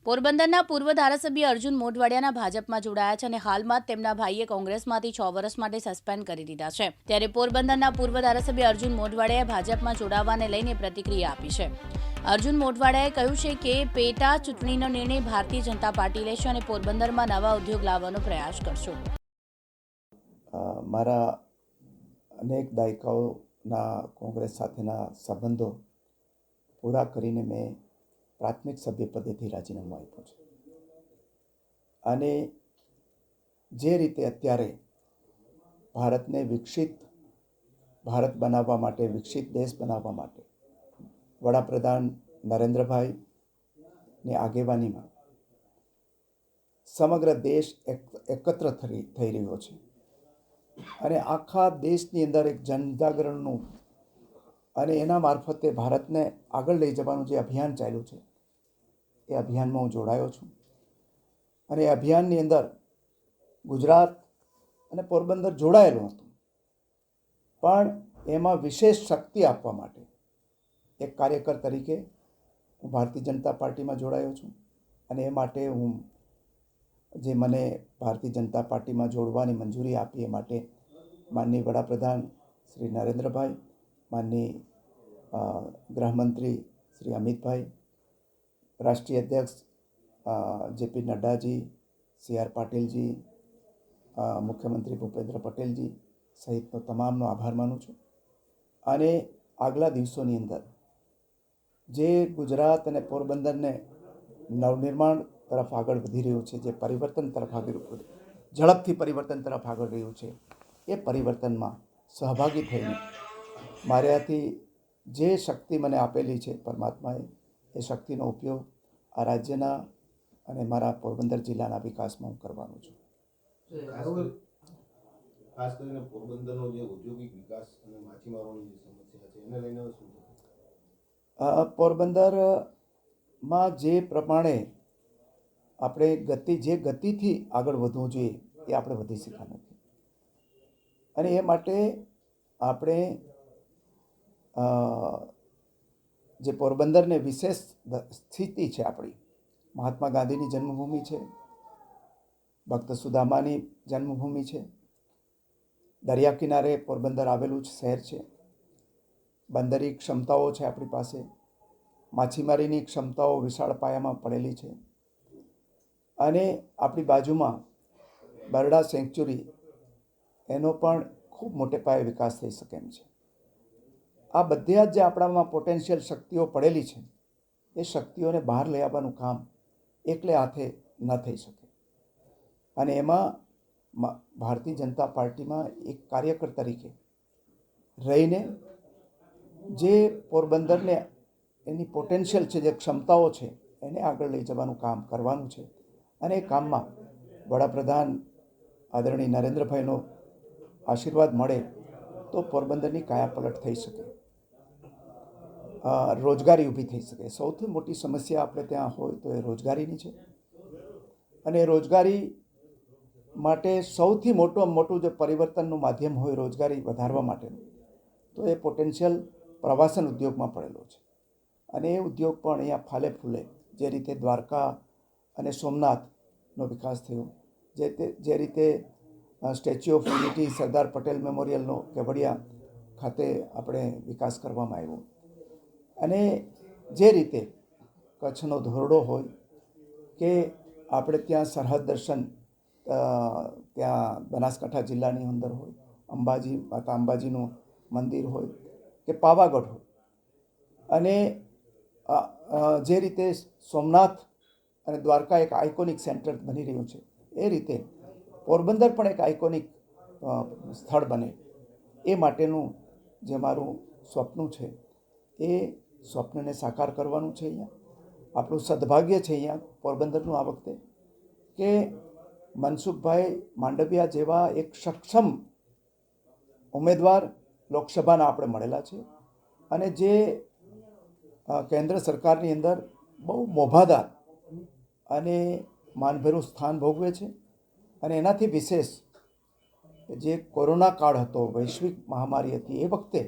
પોરબંદરના પૂર્વ ધારાસભ્ય અર્જુન મોઢવાડિયાના ભાજપમાં જોડાયા છે અને હાલમાં તેમના ભાઈએ કોંગ્રેસમાંથી 6 વર્ષ માટે સસ્પેન્ડ કરી દીધા છે। ત્યારે પોરબંદરના પૂર્વ ધારાસભ્ય અર્જુન મોઢવાડિયાએ ભાજપમાં જોડાવાને લઈને પ્રતિક્રિયા આપી છે। અર્જુન મોઢવાડિયાએ કહ્યું છે કે પેટા ચૂંટણીનો નિર્ણય ભારતીય જનતા પાર્ટી લેશે અને પોરબંદરમાં નવા ઉદ્યોગ લાવવાનો પ્રયાસ કરશે। મારા અનેક દાયકાઓના કોંગ્રેસ સાથેના સંબંધો પૂરા કરીને મેં પ્રાથમિક સભ્યપદેથી રાજીનામું આપ્યું છે અને જે રીતે અત્યારે ભારતને વિકસિત ભારત બનાવવા માટે, વિકસિત દેશ બનાવવા માટે વડાપ્રધાન નરેન્દ્રભાઈની આગેવાનીમાં સમગ્ર દેશ એકત્ર થઈ રહ્યો છે અને આખા દેશની અંદર એક જનજાગરણનું અને એના મારફતે ભારતને આગળ લઈ જવાનું જે અભિયાન ચાલ્યું છે એ અભિયાનમાં હું જોડાયો છું અને એ અભિયાનની અંદર ગુજરાત અને પોરબંદર જોડાયેલું હતું, પણ એમાં વિશેષ શક્તિ આપવા માટે એક કાર્યકર તરીકે હું ભારતીય જનતા પાર્ટીમાં જોડાયો છું અને એ માટે હું જે મને ભારતીય જનતા પાર્ટીમાં જોડવાની મંજૂરી આપી એ માટે માનનીય વડાપ્રધાન શ્રી નરેન્દ્રભાઈ, માનનીય ગૃહમંત્રી શ્રી અમિતભાઈ, રાષ્ટ્રીય અધ્યક્ષ જેપી નડ્ડાજી, સી આર પાટીલજી, મુખ્યમંત્રી ભૂપેન્દ્ર પટેલજી સહિતનો તમામનો આભાર માનું છું અને આગલા દિવસોની અંદર જે ગુજરાત અને પોરબંદરને નવનિર્માણ તરફ આગળ વધી રહ્યું છે, જે પરિવર્તન તરફ ઝડપથી પરિવર્તન તરફ આગળ રહ્યું છે, એ પરિવર્તનમાં સહભાગી થઈને મારાથી જે શક્તિ મને આપેલી છે પરમાત્માએ, એ શક્તિનો ઉપયોગ આ રાજ્યના અને મારા પોરબંદર જિલ્લાના વિકાસમાં હું કરવાનો છું। ખાસ કરીને પોરબંદરનો જે ઔદ્યોગિક વિકાસ અને માછીમારોની જે સમસ્યા છે એને લઈને શું છે? પોરબંદરમાં જે પ્રમાણે આપણે જે ગતિથી આગળ વધવું જોઈએ એ આપણે વધી શક્યા નથી અને એ માટે આપણે જે પોરબંદરને વિશેષ સ્થિતિ છે, આપણી મહાત્મા ગાંધીની જન્મભૂમિ છે, ભક્ત સુદામાની જન્મભૂમિ છે, દરિયા કિનારે પોરબંદર આવેલું શહેર છે, બંદરી ક્ષમતાઓ છે આપણી પાસે, માછીમારીની ક્ષમતાઓ વિશાળ પાયામાં પડેલી છે અને આપણી બાજુમાં બરડા સેન્ચ્યુરી એનો પણ ખૂબ મોટે પાયે વિકાસ થઈ શકે એમ છે। આ બધા જ જે આપણામાં પોટેન્શિયલ શક્તિઓ પડેલી છે એ શક્તિઓને બહાર લઈ આવવાનું કામ એકલે હાથે ન થઈ શકે અને એમાં ભારતીય જનતા પાર્ટીમાં એક કાર્યકર તરીકે રહીને જે પોરબંદરને એની પોટેન્શિયલ છે, જે ક્ષમતાઓ છે, એને આગળ લઈ જવાનું કામ કરવાનું છે અને એ કામમાં વડાપ્રધાન આદરણીય નરેન્દ્રભાઈનો આશીર્વાદ મળે તો પોરબંદરની કાયાપલટ થઈ શકે, રોજગારી ઊભી થઈ શકે। સૌથી મોટી સમસ્યા આપણે ત્યાં હોય તો એ રોજગારીની છે અને રોજગારી માટે સૌથી મોટું જે પરિવર્તનનું માધ્યમ હોય રોજગારી વધારવા માટેનું, તો એ પોટેન્શિયલ પ્રવાસન ઉદ્યોગમાં પડેલો છે અને એ ઉદ્યોગ પણ અહીંયા ફાલે ફૂલે, જે રીતે દ્વારકા અને સોમનાથનો વિકાસ થયો, જે રીતે statue of unity, Sardar Patel મેમોરિયલનો કેવડિયા ખાતે આપણે વિકાસ કરવામાં આવ્યો અને જે રીતે કચ્છનો ધોરડો હોય કે આપણે ત્યાં સરહદ દર્શન ત્યાં બનાસકાંઠા જિલ્લાની અંદર હોય, અંબાજી માતા અંબાજીનું મંદિર હોય કે પાવાગઢ હોય અને જે રીતે સોમનાથ અને દ્વારકા એક આઇકોનિક સેન્ટર બની રહ્યું છે, એ રીતે પોરબંદર પણ એક આઇકોનિક સ્થળ બને એ માટેનું જે મારું સ્વપ્ન છે એ સ્વપ્નને સાકાર કરવાનું છે। અહીંયા આપણું સદભાગ્ય છે અહીંયા પોરબંદરનું આ વખતે કે મનસુખભાઈ માંડવિયા જેવા એક સક્ષમ ઉમેદવાર લોકસભાના આપણે મળેલા છે અને જે કેન્દ્ર સરકારની અંદર બહુ મોભાદાર અને માનભેરું સ્થાન ભોગવે છે અને એનાથી વિશેષ જે કોરોના કાળ હતો, વૈશ્વિક મહામારી હતી, એ વખતે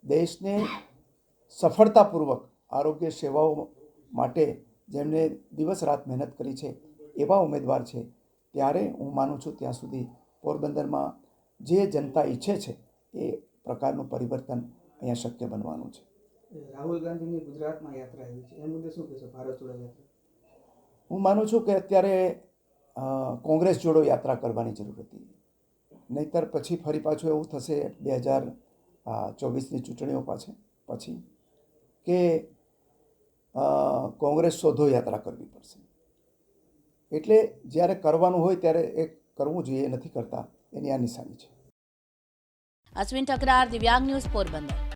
દેશને સફળતાપૂર્વક આરોગ્ય સેવાઓ માટે જેમને દિવસ રાત મહેનત કરી છે એવા ઉમેદવાર છે, ત્યારે હું માનું છું ત્યાં સુધી પોરબંદરમાં જે જનતા ઈચ્છે છે એ પ્રકારનું પરિવર્તન અહીંયા શક્ય બનવાનું છે. રાહુલ ગાંધીની ગુજરાતમાં યાત્રા આવી છે, એ મુદ્દે શું કહેશો? ભારત જોડો યાત્રા હું માનું છું કે અત્યારે કોંગ્રેસ જોડો યાત્રા કરવાની જરૂર હતી, નહીંતર પછી ફરી પાછું એવું થશે 2024ની ચૂંટણીઓ પછી કે કોંગ્રેસ શોધો યાત્રા કરવી પડશે. એટલે જ્યારે કરવાનું હોય ત્યારે એ કરવું જોઈએ, નથી કરતા, એની આ નિશાની છે. અશ્વિન ઠકરાર, દિવ્યાંગ ન્યૂઝ, પોરબંદર.